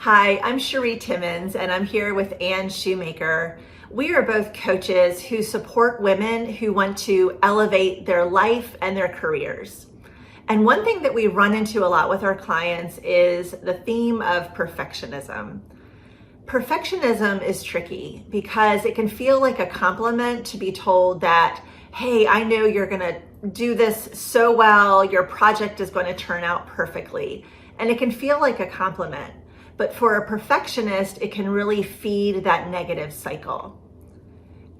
Hi, I'm Cheri Timmons, and I'm here with Anne Shoemaker. We are both coaches who support women who want to elevate their life and their careers. And one thing that we run into a lot with our clients is the theme of perfectionism. Perfectionism is tricky because it can feel like a compliment to be told that, hey, I know you're going to do this so well, your project is going to turn out perfectly. And it can feel like a compliment. But for a perfectionist, it can really feed that negative cycle.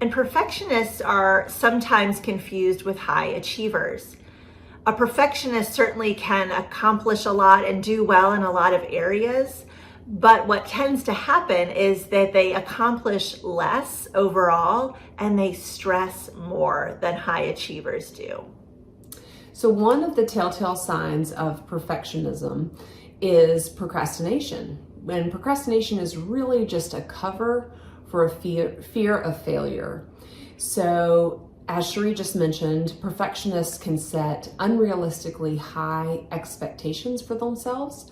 And perfectionists are sometimes confused with high achievers. A perfectionist certainly can accomplish a lot and do well in a lot of areas, but what tends to happen is that they accomplish less overall and they stress more than high achievers do. So one of the telltale signs of perfectionism is procrastination. When procrastination is really just a cover for a fear of failure. So as Cheri just mentioned, perfectionists can set unrealistically high expectations for themselves,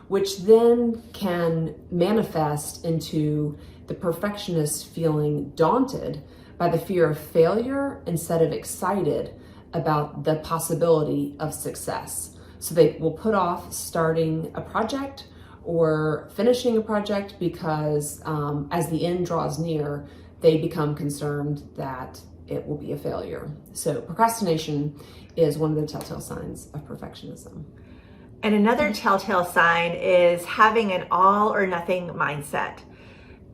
which then can manifest into the perfectionist feeling daunted by the fear of failure instead of excited about the possibility of success. So they will put off starting a project or finishing a project because as the end draws near, they become concerned that it will be a failure. So procrastination is one of the telltale signs of perfectionism. And another telltale sign is having an all or nothing mindset.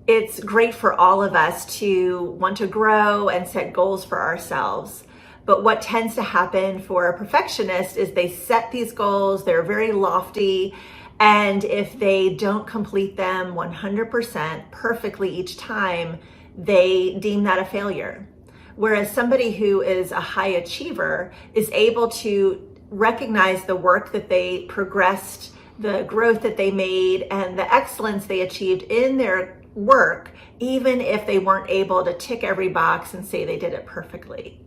It's great for all of us to want to grow and set goals for ourselves. But what tends to happen for a perfectionist is they set these goals, they're very lofty, and if they don't complete them 100% perfectly each time, they deem that a failure. Whereas somebody who is a high achiever is able to recognize the work that they progressed, the growth that they made, and the excellence they achieved in their work, even if they weren't able to tick every box and say they did it perfectly.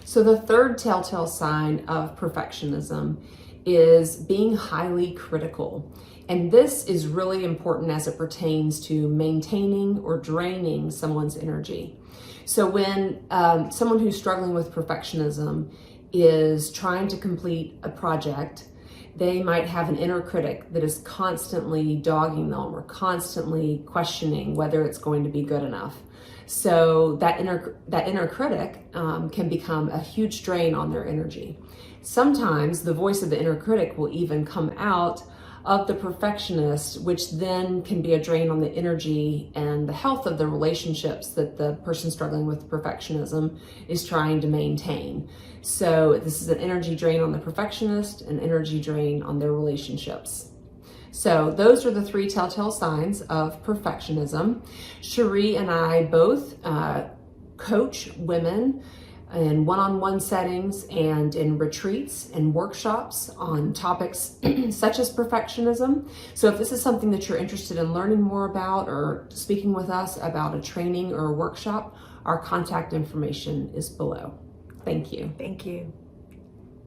So the third telltale sign of perfectionism is being highly critical. And this is really important as it pertains to maintaining or draining someone's energy. So when someone who's struggling with perfectionism is trying to complete a project, they might have an inner critic that is constantly dogging them or constantly questioning whether it's going to be good enough. So that inner critic can become a huge drain on their energy. Sometimes the voice of the inner critic will even come out of the perfectionist, which then can be a drain on the energy and the health of the relationships that the person struggling with perfectionism is trying to maintain. So this is an energy drain on the perfectionist, an energy drain on their relationships. So those are the three telltale signs of perfectionism. Cheri and I both coach women in one-on-one settings and in retreats and workshops on topics such as perfectionism. So if this is something that you're interested in learning more about or speaking with us about a training or a workshop, our contact information is below. Thank you. Thank you.